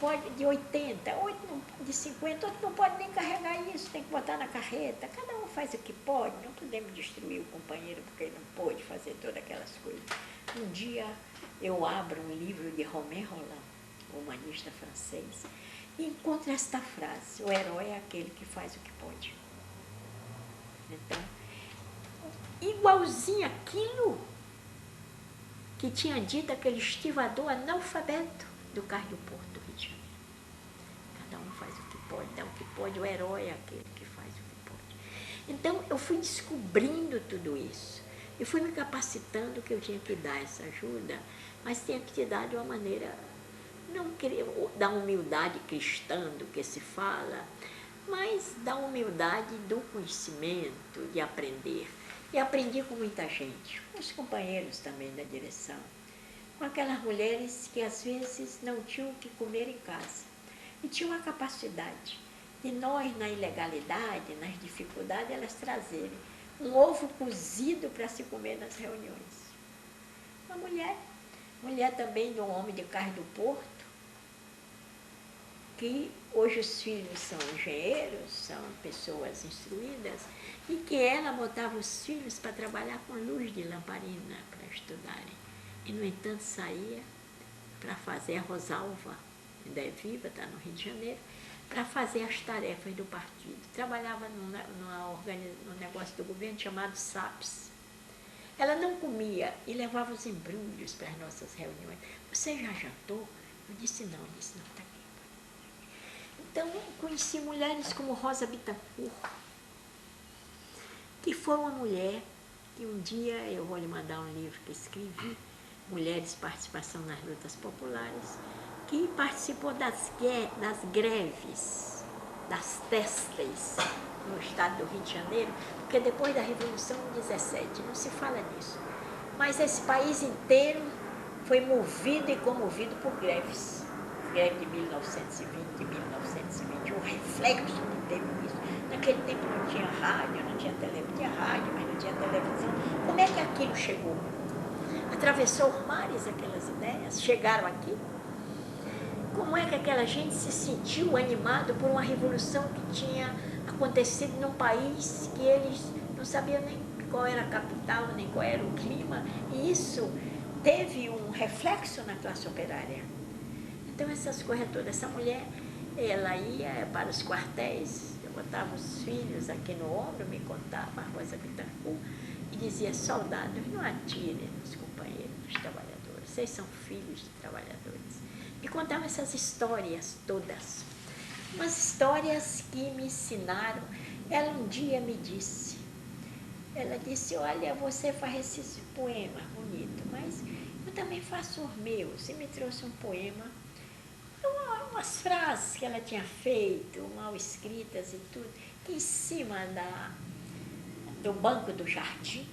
pode, de 80, de 50, outro não pode nem carregar isso, tem que botar na carreta. Cada um faz o que pode, não podemos destruir o companheiro porque ele não pôde fazer todas aquelas coisas. Um dia eu abro um livro de Romain Rolland, humanista francês, e encontro esta frase: o herói é aquele que faz o que pode. Então, igualzinho aquilo que tinha dito aquele estivador analfabeto do Cais do Porto do Rio de Janeiro. Cada um faz o que pode, dá o que pode, o herói é aquele que faz o que pode. Então, eu fui descobrindo tudo isso. Eu fui me capacitando que eu tinha que dar essa ajuda, mas tinha que te dar de uma maneira, não queria, da humildade cristã do que se fala, mas da humildade do conhecimento, de aprender. E aprendi com muita gente, com os companheiros também da direção, com aquelas mulheres que às vezes não tinham o que comer em casa e tinham a capacidade de nós, na ilegalidade, nas dificuldades, elas trazerem um ovo cozido para se comer nas reuniões. Uma mulher também de um homem de Cais do Porto, que hoje os filhos são engenheiros, são pessoas instruídas, e que ela botava os filhos para trabalhar com luz de lamparina para estudarem. E, no entanto, saía para fazer a Rosalva, ainda é viva, está no Rio de Janeiro, para fazer as tarefas do partido. Trabalhava num negócio do governo chamado SAPS. Ela não comia e levava os embrulhos para as nossas reuniões. Você já jantou? Eu disse não, está aqui. Então, conheci mulheres como Rosa Bittencourt, que foi uma mulher que um dia, eu vou lhe mandar um livro que escrevi, Mulheres, Participação nas Lutas Populares, que participou das greves, das testes no estado do Rio de Janeiro, porque depois da Revolução de 17 não se fala nisso. Mas esse país inteiro foi movido e comovido por greves. Greve de 1920, de 1920, um reflexo que teve isso. Naquele tempo não tinha rádio, não tinha televisão, tinha rádio, mas não tinha televisão. Como é que aquilo chegou? Atravessou os mares aquelas ideias, chegaram aqui. Como é que aquela gente se sentiu animado por uma revolução que tinha acontecido num país que eles não sabiam nem qual era a capital, nem qual era o clima, e isso teve um reflexo na classe operária. Então, essas coisas todas, essa mulher, ela ia para os quartéis, eu botava os filhos aqui no ombro, me contava, a Rosa Bittencourt, e dizia: soldados, não atirem nos companheiros, nos trabalhadores, vocês são filhos de trabalhadores. E contava essas histórias todas, umas histórias que me ensinaram. Ela um dia me disse, ela disse: olha, você faz esses poemas bonitos, mas eu também faço os meus. E me trouxe um poema, umas frases que ela tinha feito, mal escritas e tudo, que em cima do banco do jardim,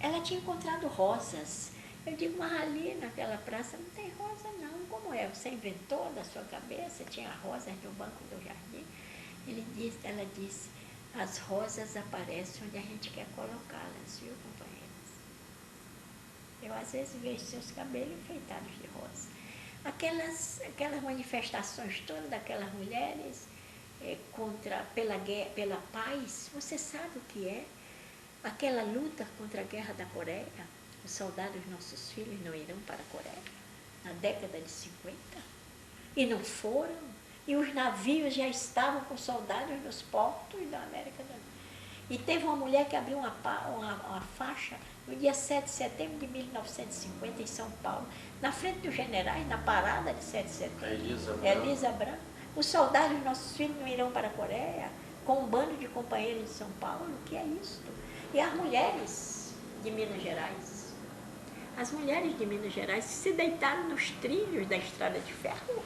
ela tinha encontrado rosas. Eu digo: mas ali naquela praça não tem rosa não, como é? Você inventou da sua cabeça, tinha rosas no banco do jardim? Ela disse: as rosas aparecem onde a gente quer colocá-las, viu, companheiras? Eu às vezes vejo seus cabelos enfeitados de rosa. Aquelas manifestações todas daquelas mulheres pela paz, você sabe o que é? Aquela luta contra a guerra da Coreia, os soldados, nossos filhos, não irão para a Coreia, na década de 50, e não foram, e os navios já estavam com soldados nos portos da América do Norte. E teve uma mulher que abriu uma faixa no dia 7 de setembro de 1950, em São Paulo, na frente dos generais, na parada de 7 de setembro. Elisa Branco. Os soldados, nossos filhos, não irão para a Coreia, com um bando de companheiros de São Paulo. O que é isso? E as mulheres de Minas Gerais. As mulheres de Minas Gerais se deitaram nos trilhos da estrada de ferro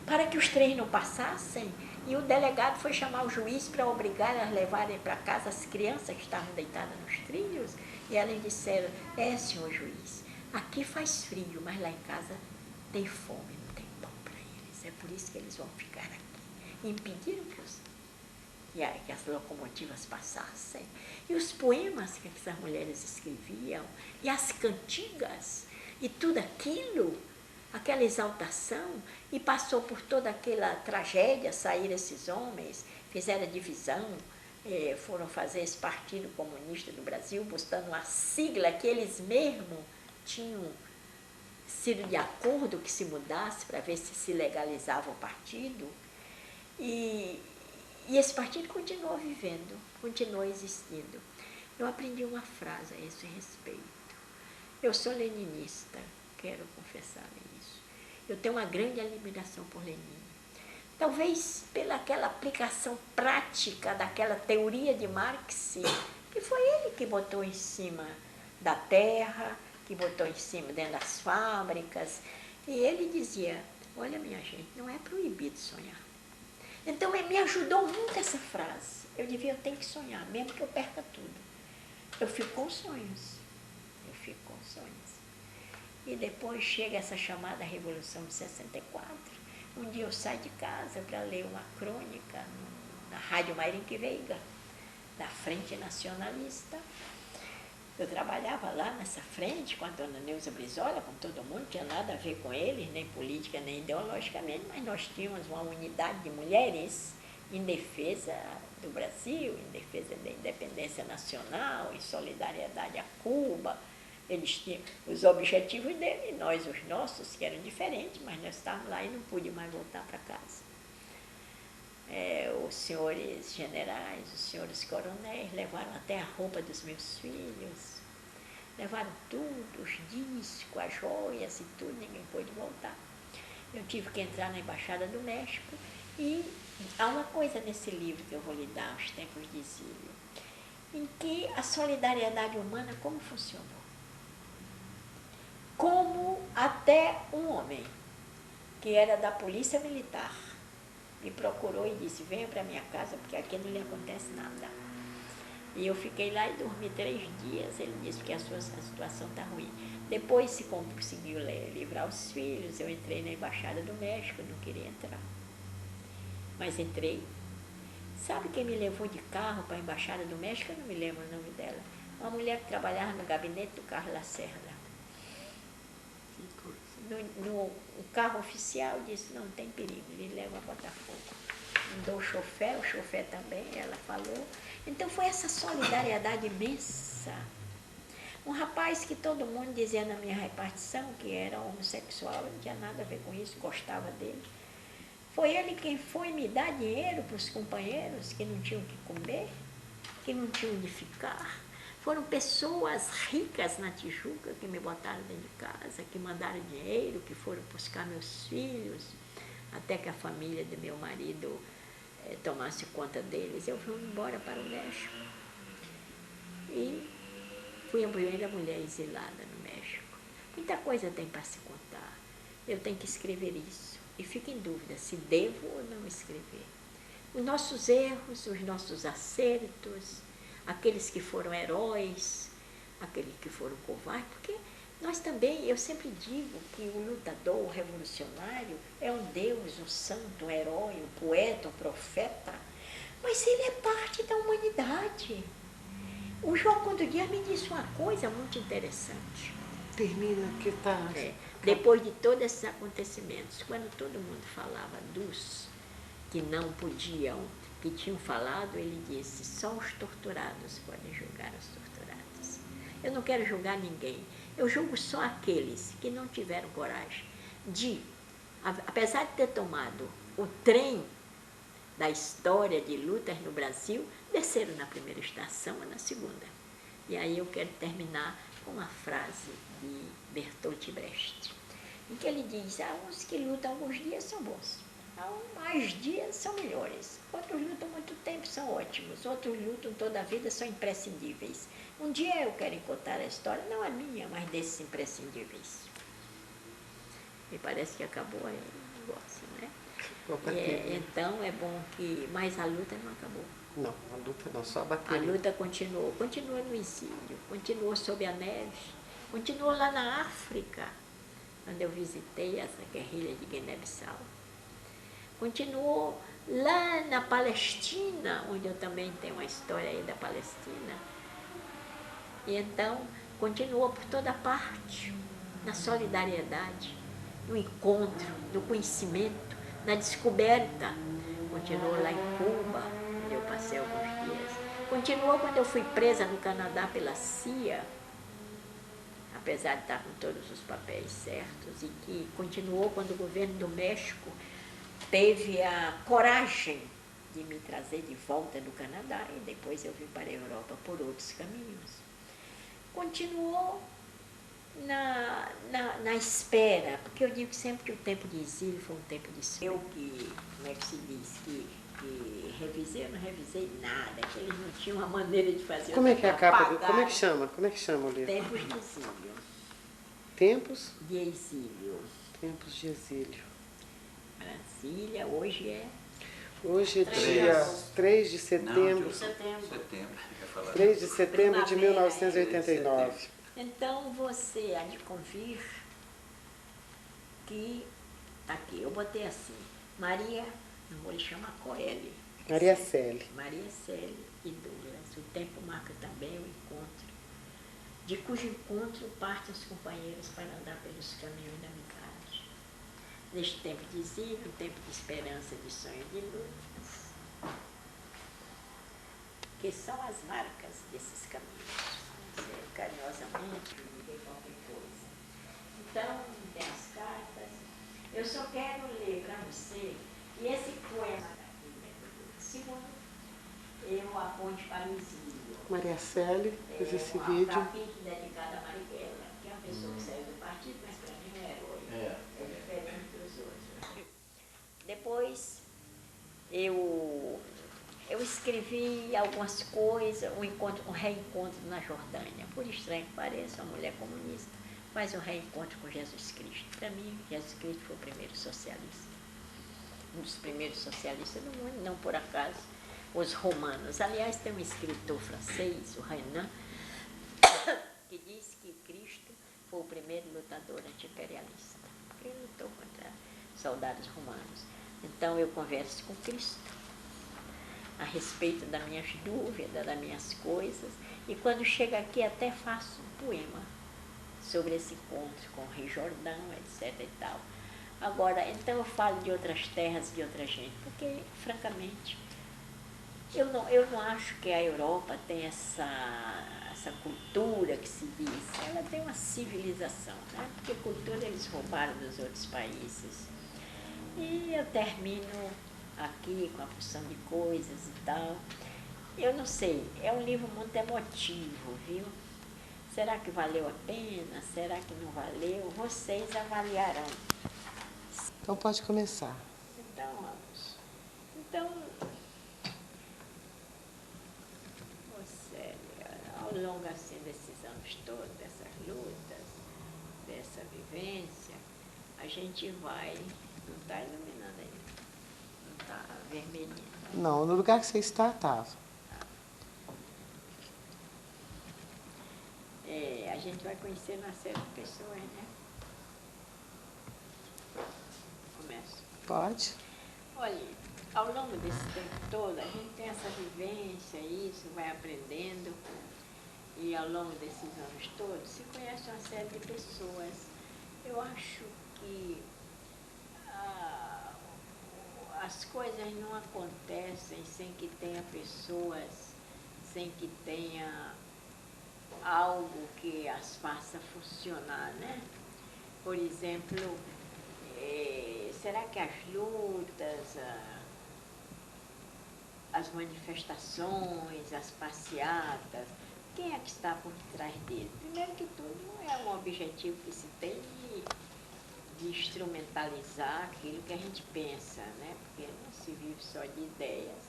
para que os trens não passassem, e o delegado foi chamar o juiz para obrigar a levarem para casa as crianças que estavam deitadas nos trilhos, e elas disseram: senhor juiz, aqui faz frio, mas lá em casa tem fome, não tem pão para eles, é por isso que eles vão ficar aqui. E impediram que as locomotivas passassem. E os poemas que essas mulheres escreviam, e as cantigas, e tudo aquilo, aquela exaltação, e passou por toda aquela tragédia, saíram esses homens, fizeram a divisão, foram fazer esse Partido Comunista do Brasil, buscando uma sigla que eles mesmos tinham sido de acordo que se mudasse para ver se legalizava o partido. E esse partido continuou vivendo, continuou existindo. Eu aprendi uma frase a esse respeito. Eu sou leninista, quero confessar isso. Eu tenho uma grande admiração por Lenin. Talvez pela aquela aplicação prática daquela teoria de Marx, que foi ele que botou em cima da terra, que botou em cima dentro das fábricas. E ele dizia, olha minha gente, não é proibido sonhar. Então me ajudou muito essa frase. Eu tenho que sonhar, mesmo que eu perca tudo. Eu fico com sonhos. E depois chega essa chamada Revolução de 64. Um dia eu saio de casa para ler uma crônica na Rádio Mairinque Veiga, da Frente Nacionalista. Eu trabalhava lá nessa frente com a dona Neuza Brizola, com todo mundo, não tinha nada a ver com eles, nem política, nem ideologicamente, mas nós tínhamos uma unidade de mulheres em defesa do Brasil, em defesa da independência nacional, em solidariedade a Cuba. Eles tinham os objetivos deles, e nós os nossos, que eram diferentes, mas nós estávamos lá e não pudíamos mais voltar para casa. Os senhores generais, os senhores coronéis levaram até a roupa dos meus filhos, levaram tudo, os discos, as joias e tudo, ninguém pôde voltar. Eu tive que entrar na Embaixada do México e há uma coisa nesse livro que eu vou lhe dar, Os Tempos de Exílio, em que a solidariedade humana como funcionou. Como até um homem que era da polícia militar me procurou e disse, venha para minha casa porque aqui não lhe acontece nada. E eu fiquei lá e dormi 3 dias, ele disse que a situação está ruim. Depois se conseguiu livrar os filhos, eu entrei na Embaixada do México, não queria entrar. Mas entrei. Sabe quem me levou de carro para a Embaixada do México? Eu não me lembro o nome dela. Uma mulher que trabalhava no gabinete do Carlos Lacerda. No carro oficial disse, não tem perigo, ele leva a Botafogo. Mandou o chofer também, ela falou. Então foi essa solidariedade imensa. Um rapaz que todo mundo dizia na minha repartição que era homossexual, não tinha nada a ver com isso, gostava dele. Foi ele quem foi me dar dinheiro para os companheiros que não tinham o que comer, que não tinham onde ficar. Foram pessoas ricas na Tijuca que me botaram dentro de casa, que mandaram dinheiro, que foram buscar meus filhos, até que a família do meu marido tomasse conta deles. Eu fui embora para o México e fui a primeira mulher exilada no México. Muita coisa tem para se contar. Eu tenho que escrever isso. E fico em dúvida se devo ou não escrever. Os nossos erros, os nossos acertos, aqueles que foram heróis, aqueles que foram covardes, porque nós também, eu sempre digo que o lutador, o revolucionário, é um deus, um santo, um herói, um poeta, um profeta, mas ele é parte da humanidade. O João Conde Dias me disse uma coisa muito interessante. Termina que está... Depois de todos esses acontecimentos, quando todo mundo falava dos que não podiam, que tinham falado, ele disse, só os torturados podem julgar os torturados. Eu não quero julgar ninguém, eu julgo só aqueles que não tiveram coragem de, apesar de ter tomado o trem da história de lutas no Brasil, desceram na primeira estação ou na segunda. E aí eu quero terminar com uma frase de Bertolt Brecht, em que ele diz, uns que lutam alguns dias são bons, mais dias são melhores, outros lutam muito tempo, são ótimos, outros lutam toda a vida, são imprescindíveis. Um dia eu quero contar a história, não a minha, mas desses imprescindíveis. Me parece que acabou aí o negócio, né? Então é bom que... Mas a luta não acabou. Não, a luta não, só a bateria. A luta continuou no exílio, continuou sob a neve, continuou lá na África, quando eu visitei essa guerrilha de Guiné-Bissau. Continuou lá na Palestina, onde eu também tenho uma história aí da Palestina. E então, continuou por toda parte, na solidariedade. no encontro, no conhecimento, na descoberta. Continuou lá em Cuba, onde eu passei alguns dias. Continuou quando eu fui presa no Canadá pela CIA, apesar de estar com todos os papéis certos, e que continuou quando o governo do México teve a coragem de me trazer de volta do Canadá, e depois eu vim para a Europa por outros caminhos. Continuou na espera, porque eu digo sempre que o tempo de exílio foi um tempo de espera. Eu que, como é que se diz, que revisei, eu não revisei nada, que eles não tinham uma maneira de fazer. Como é que é a capa do... Como é que chama? Como é que chama o livro? Tempos de exílio. Tempos? De exílio. Tempos de exílio. Brasília, hoje é... Hoje é dia 3 de setembro. Não, setembro. 3 de setembro de 1989. Então você há de convir que, tá aqui, eu botei assim, Maria, não vou lhe chamar Coeli. Maria Célia. Maria Célia e Douglas. O tempo marca também o encontro, de cujo encontro partem os companheiros para andar pelos caminhos da amizade. Neste tempo de exílio, um tempo de esperança, de sonho e de lutas, que são as marcas desses caminhos. Carinhosamente, dizer qualquer coisa. Então, tem as cartas. Eu só quero ler para você, e esse poema daqui, segundo, eu aponte para o exílio. Maria Célia, fez esse Um vídeo. capítulo dedicado a Marighella, que é uma pessoa que saiu do partido, mas para mim é herói. É diferente dos outros. Depois, eu escrevi algumas coisas, um reencontro na Jordânia. Por estranho que pareça, uma mulher comunista faz um reencontro com Jesus Cristo. Para mim, Jesus Cristo foi o primeiro socialista. Um dos primeiros socialistas do mundo, não por acaso, os romanos. Aliás, tem um escritor francês, o Renan, que diz que Cristo foi o primeiro lutador anti-imperialista. Ele lutou contra soldados romanos. Então, eu converso com Cristo a respeito das minhas dúvidas, das minhas coisas, e quando chego aqui até faço um poema sobre esse encontro com o Rio Jordão, etc. e tal. Agora, então eu falo de outras terras, de outra gente, porque, francamente, eu não acho que a Europa tem essa cultura que se diz. Ela tem uma civilização, né? Porque cultura eles roubaram dos outros países. E eu termino aqui com a porção de coisas e tal. Eu não sei, é um livro muito emotivo, viu? Será que valeu a pena? Será que não valeu? Vocês avaliarão. Então pode começar. Então, vamos. Então, Célia, ao longo assim desses anos todos, dessas lutas, dessa vivência, a gente vai... Não está iluminando aí? Não está vermelhinho? Não, no lugar que você está, estava. A gente vai conhecer uma série de pessoas, né? Começo. Pode. Olha, ao longo desse tempo todo, a gente tem essa vivência, isso, vai aprendendo, e ao longo desses anos todos, se conhece uma série de pessoas. Eu acho que as coisas não acontecem sem que tenha pessoas, sem que tenha algo que as faça funcionar, né? Por exemplo, será que as lutas, as manifestações, as passeatas, quem é que está por trás dele? Primeiro que tudo, é um objetivo que se tem de instrumentalizar aquilo que a gente pensa, né? Porque não se vive só de ideias,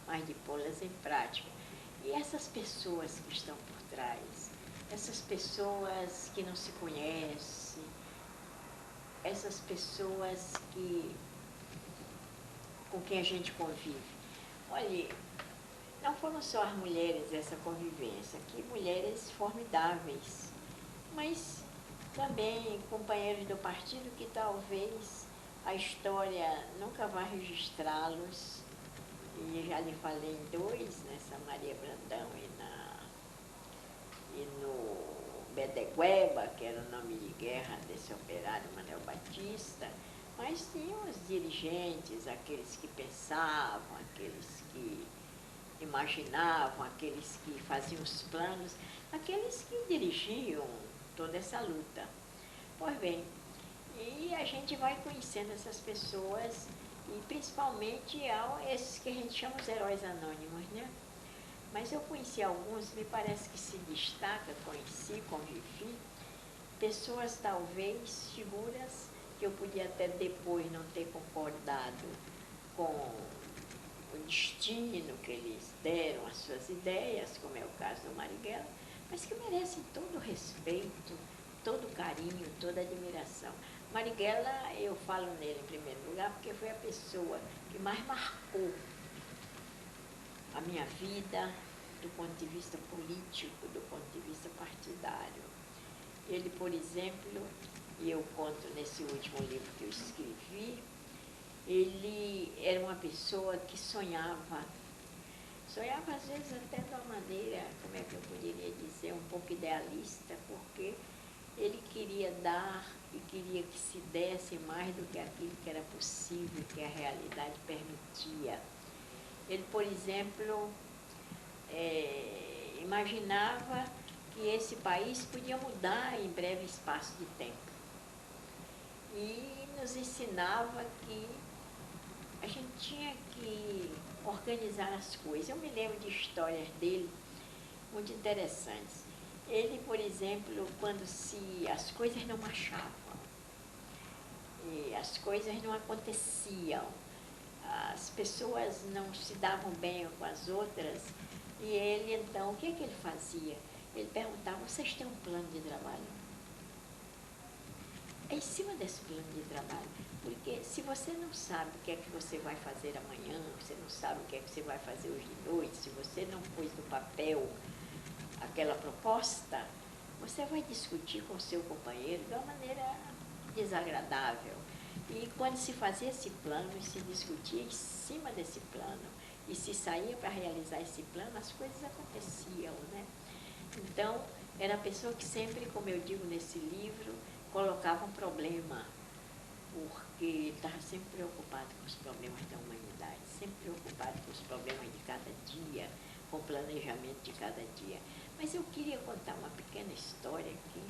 mas de pô-las em prática. E essas pessoas que estão por trás, essas pessoas que não se conhecem, essas pessoas com quem a gente convive. Olha, não foram só as mulheres essa convivência, que mulheres formidáveis, mas também companheiros do partido que talvez a história nunca vai registrá-los. E já lhe falei em dois, nessa Maria Brandão e no Bedegueba, que era o nome de guerra desse operário Manuel Batista, mas tinha os dirigentes, aqueles que pensavam, aqueles que imaginavam, aqueles que faziam os planos, aqueles que dirigiam toda essa luta. Pois bem, e a gente vai conhecendo essas pessoas, e principalmente esses que a gente chama os heróis anônimos, né? Mas eu conheci alguns, me parece que se destaca, conheci, convivi, pessoas talvez, figuras, que eu podia até depois não ter concordado com o destino que eles deram, as suas ideias, como é o caso do Marighella, mas que merecem todo o respeito, todo o carinho, toda a admiração. Marighella, eu falo nele em primeiro lugar, porque foi a pessoa que mais marcou a minha vida do ponto de vista político, do ponto de vista partidário. Ele, por exemplo, e eu conto nesse último livro que eu escrevi, ele era uma pessoa que sonhava às vezes até de uma maneira, como é que eu poderia dizer, um pouco idealista, porque ele queria dar e queria que se desse mais do que aquilo que era possível, que a realidade permitia. Ele, por exemplo, imaginava que esse país podia mudar em breve espaço de tempo. E nos ensinava que a gente tinha que organizar as coisas. Eu me lembro de histórias dele muito interessantes. Ele, por exemplo, quando as coisas não marchavam, e as coisas não aconteciam, as pessoas não se davam bem com as outras, e ele, então, o que ele fazia? Ele perguntava, vocês têm um plano de trabalho? É em cima desse plano de trabalho, porque se você não sabe o que é que você vai fazer amanhã, você não sabe o que é que você vai fazer hoje de noite, se você não pôs no papel aquela proposta, você vai discutir com o seu companheiro de uma maneira desagradável. E quando se fazia esse plano, e se discutia em cima desse plano, e se saía para realizar esse plano, as coisas aconteciam, né? Então, era a pessoa que sempre, como eu digo nesse livro, colocava um problema, porque estava sempre preocupado com os problemas da humanidade, sempre preocupado com os problemas de cada dia, com o planejamento de cada dia. Mas eu queria contar uma pequena história aqui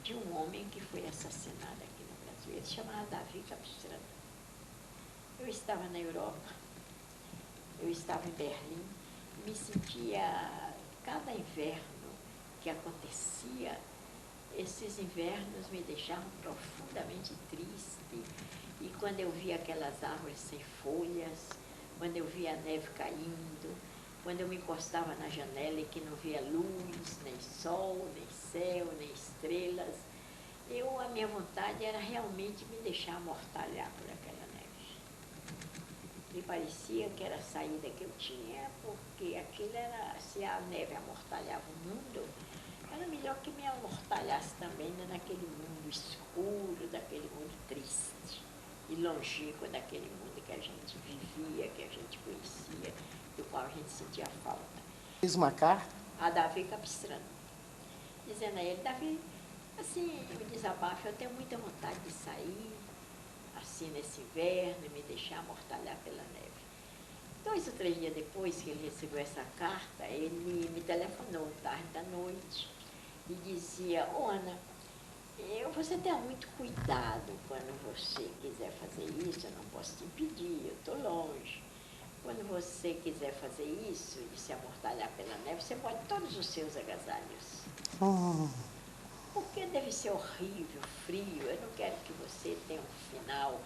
de um homem que foi assassinado aqui no Brasil. Ele se chamava Davi Capistrano. Eu estava na Europa, eu estava em Berlim, me sentia, cada inverno que acontecia, esses invernos me deixavam profundamente triste. E quando eu via aquelas árvores sem folhas, quando eu via a neve caindo, quando eu me encostava na janela e que não via luz, nem sol, nem céu, nem estrelas, a minha vontade era realmente me deixar amortalhar por aquela neve. Me parecia que era a saída que eu tinha, porque aquilo era, se a neve amortalhava o mundo, era melhor que me amortalhasse também naquele mundo escuro, daquele mundo triste e longínquo daquele mundo que a gente vivia, que a gente conhecia, do qual a gente sentia falta. Fiz uma carta? A Davi Capistrano, dizendo a ele, Davi, assim, eu desabafo, eu tenho muita vontade de sair, assim, nesse inverno, e me deixar amortalhar pela neve. 2 ou 3 dias depois que ele recebeu essa carta, ele me telefonou tarde da noite e dizia, Ana, você tenha muito cuidado quando você quiser fazer isso, eu não posso te impedir, eu estou longe. Quando você quiser fazer isso, de se amortalhar pela neve, você pode todos os seus agasalhos. Porque deve ser horrível, frio, eu não quero que você tenha um final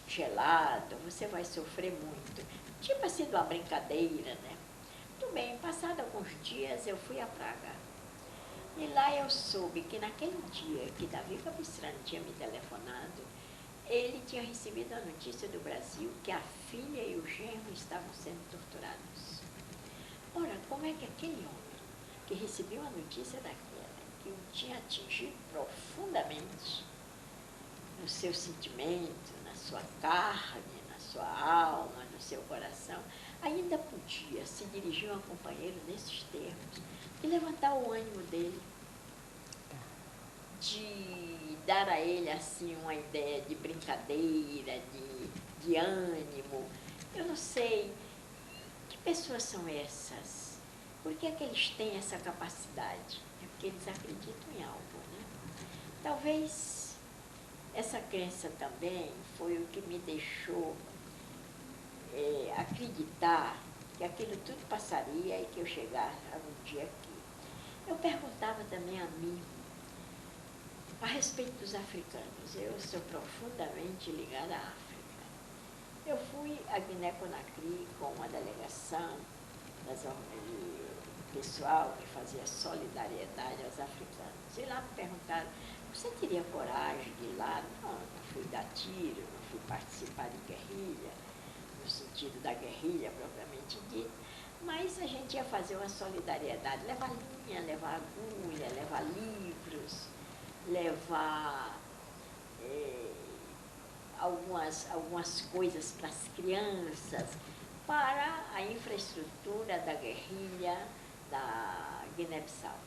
gelado, você vai sofrer muito. Tipo assim, de uma brincadeira, né? Muito bem, passado alguns dias eu fui a Praga. E lá eu soube que naquele dia que Davi Capistrano tinha me telefonado, ele tinha recebido a notícia do Brasil que a filha e o genro estavam sendo torturados. Ora, como é que aquele homem que recebeu a notícia daquela, que o tinha atingido profundamente no seu sentimento, na sua carne, na sua alma, no seu coração, ainda podia se dirigir a um companheiro nesses termos e levantar o ânimo dele. de dar a ele assim uma ideia de brincadeira, de ânimo. Eu não sei que pessoas são essas. Por que é que eles têm essa capacidade? É porque eles acreditam em algo, né? Talvez essa crença também foi o que me deixou acreditar que aquilo tudo passaria e que eu chegasse um dia aqui. Eu perguntava também a mim a respeito dos africanos. Eu sou profundamente ligada à África. Eu fui a Guiné-Conakry com uma delegação pessoal que fazia solidariedade aos africanos. E lá me perguntaram, você teria coragem de ir lá? Não, não fui dar tiro, não fui participar de guerrilha, no sentido da guerrilha propriamente dita, mas a gente ia fazer uma solidariedade, levar linha, levar agulha, levar livros, levar algumas coisas para as crianças, para a infraestrutura da guerrilha da Guiné-Bissau.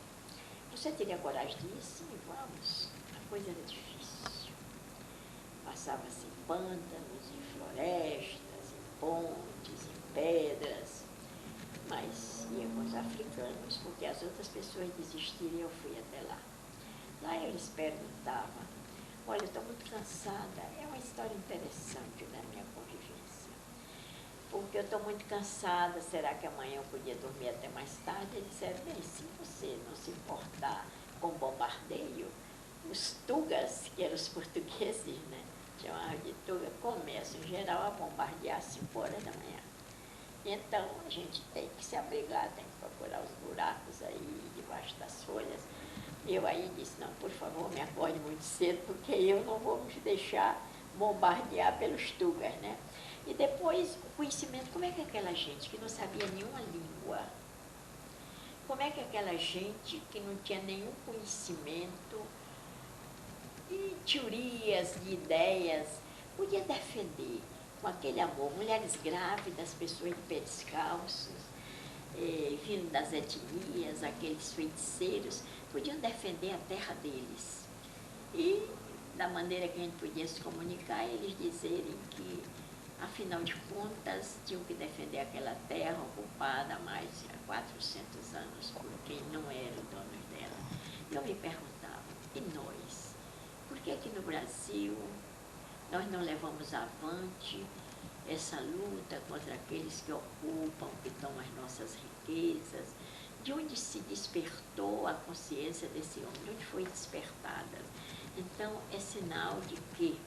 Você teria coragem de ir? Sim, vamos. A coisa era difícil. Passava-se em pântanos, em florestas, em pontes, em pedras, mas ia com os africanos, porque as outras pessoas desistiram e eu fui até lá. Lá eles perguntavam, olha, eu estou muito cansada. É uma história interessante da minha convivência. Porque eu estou muito cansada, será que amanhã eu podia dormir até mais tarde? Eles disseram, bem, se você não se importar com bombardeio, os tugas, que eram os portugueses, né, chamavam de tuga, começam em geral a bombardear às 5 horas da manhã. Então a gente tem que se abrigar, tem que procurar os buracos aí debaixo das folhas. Eu aí disse, não, por favor, me acorde muito cedo, porque eu não vou me deixar bombardear pelos tugas, né? E depois, o conhecimento, como é que aquela gente que não sabia nenhuma língua, como é que aquela gente que não tinha nenhum conhecimento de teorias, de ideias, podia defender com aquele amor mulheres grávidas, pessoas de pés descalços, vindo das etnias, aqueles feiticeiros, podiam defender a terra deles. E, da maneira que a gente podia se comunicar, eles dizerem que, afinal de contas, tinham que defender aquela terra ocupada há mais de 400 anos por quem não era o dono dela. Eu me perguntava, e nós? Por que aqui no Brasil nós não levamos avante essa luta contra aqueles que ocupam, que tomam as nossas riquezas? De onde se despertou a consciência desse homem? De onde foi despertada? Então, é sinal de que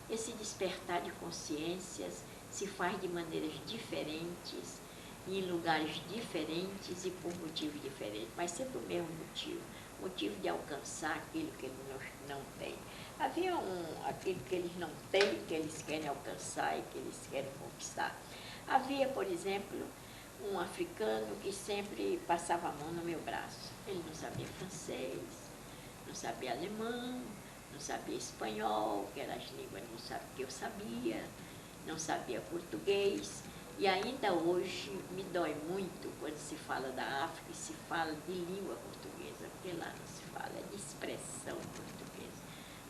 esse despertar de consciências se faz de maneiras diferentes, em lugares diferentes e por motivos diferentes, mas sempre o mesmo motivo de alcançar aquilo que eles não têm. Havia aquilo que eles não têm, que eles querem alcançar e que eles querem conquistar. Havia, por exemplo, um africano que sempre passava a mão no meu braço. Ele não sabia francês, não sabia alemão, não sabia espanhol, que eram as línguas que eu sabia, não sabia português. E ainda hoje me dói muito quando se fala da África e se fala de língua portuguesa, porque lá não se fala, é de expressão portuguesa,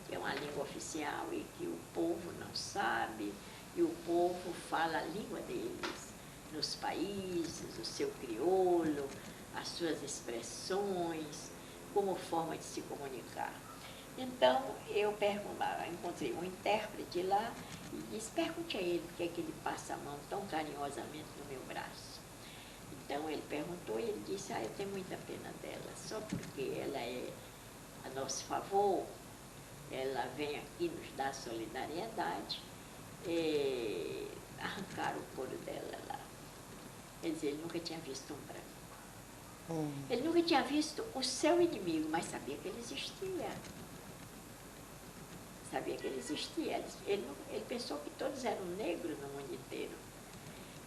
que é uma língua oficial e que o povo não sabe, e o povo fala a língua deles nos países, o seu crioulo, as suas expressões, como forma de se comunicar. Então, eu encontrei um intérprete lá e disse, pergunte a ele por que é que ele passa a mão tão carinhosamente no meu braço. Então, ele perguntou e ele disse, eu tenho muita pena dela, só porque ela é a nosso favor, ela vem aqui nos dar solidariedade, arrancaram o couro dela lá. Quer dizer, ele nunca tinha visto um branco. Ele nunca tinha visto o seu inimigo, mas sabia que ele existia. Sabia que ele existia. Ele pensou que todos eram negros no mundo inteiro.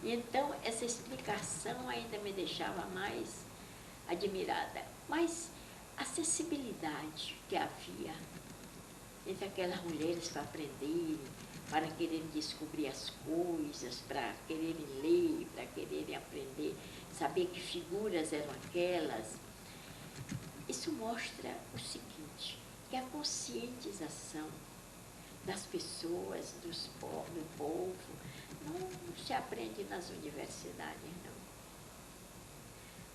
E então, essa explicação ainda me deixava mais admirada. Mas a sensibilidade que havia entre aquelas mulheres para aprenderem, para quererem descobrir as coisas, para quererem ler, para quererem aprender, saber que figuras eram aquelas. Isso mostra o seguinte, que a conscientização das pessoas, do povo, não se aprende nas universidades, não.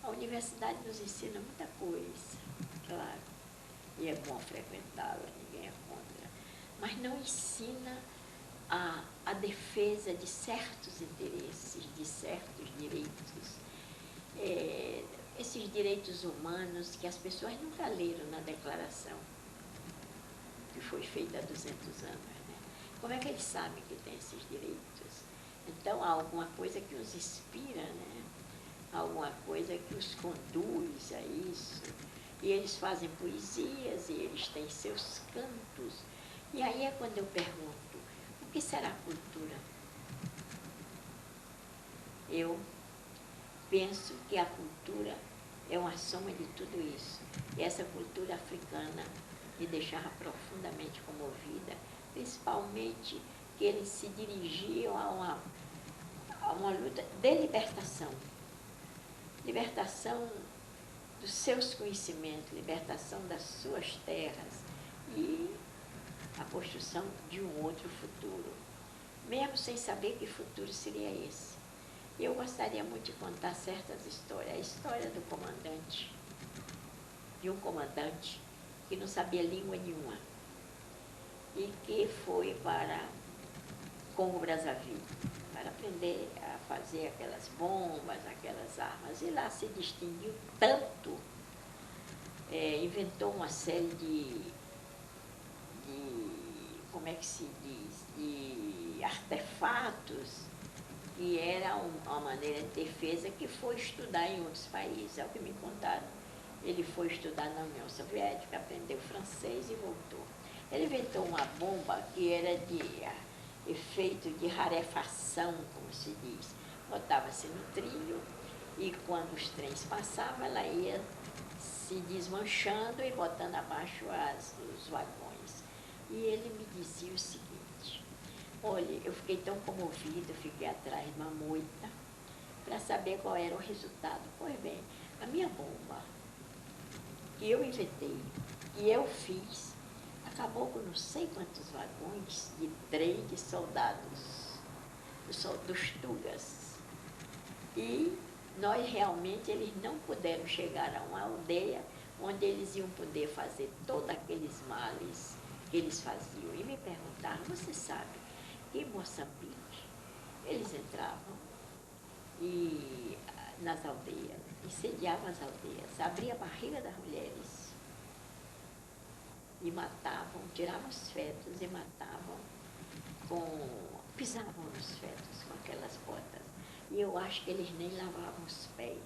A universidade nos ensina muita coisa, claro, e é bom frequentá-la, ninguém é contra, mas não ensina a defesa de certos interesses, de certos direitos, esses direitos humanos que as pessoas nunca leram na declaração, que foi feita há 200 anos. Né? Como é que eles sabem que tem esses direitos? Então, há alguma coisa que os inspira, né? Alguma coisa que os conduz a isso. E eles fazem poesias, e eles têm seus cantos. E aí é quando eu pergunto, o que será cultura? Eu penso que a cultura é uma soma de tudo isso. E essa cultura africana me deixava profundamente comovida, principalmente que eles se dirigiam a uma luta de libertação. Libertação dos seus conhecimentos, libertação das suas terras e a construção de um outro futuro, mesmo sem saber que futuro seria esse. Eu gostaria muito de contar certas histórias. A história do comandante, de um comandante que não sabia língua nenhuma e que foi para Congo-Brazzaville para aprender a fazer aquelas bombas, aquelas armas. E lá se distinguiu tanto, inventou uma série como é que se diz, de artefatos, que era uma maneira de defesa que foi estudar em outros países. É o que me contaram. Ele foi estudar na União Soviética, aprendeu francês e voltou. Ele inventou uma bomba que era de efeito de rarefação, como se diz. Botava-se no trilho e quando os trens passavam, ela ia se desmanchando e botando abaixo os vagões. E ele me dizia o seguinte: olha, eu fiquei tão comovido, fiquei atrás de uma moita para saber qual era o resultado. Pois bem, a minha bomba, que eu inventei, que eu fiz, acabou com não sei quantos vagões de trem de soldados, dos Tugas. E nós realmente, eles não puderam chegar a uma aldeia onde eles iam poder fazer todos aqueles males que eles faziam. E me perguntaram, você sabe, em Moçambique, eles entravam nas aldeias, incendiavam as aldeias, abriam a barriga das mulheres e matavam, tiravam os fetos e matavam, pisavam nos fetos com aquelas botas. E eu acho que eles nem lavavam os pés,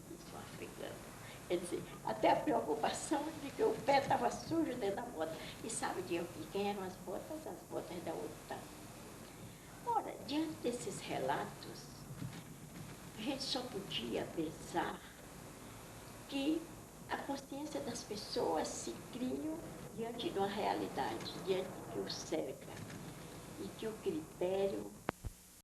disse um africano. Quer dizer, até a preocupação de que o pé estava sujo dentro da bota. E sabe de quem eram as botas? As botas da OTAN. Ora, diante desses relatos, a gente só podia pensar que a consciência das pessoas se cria diante de uma realidade, diante do que o cerca, e que o critério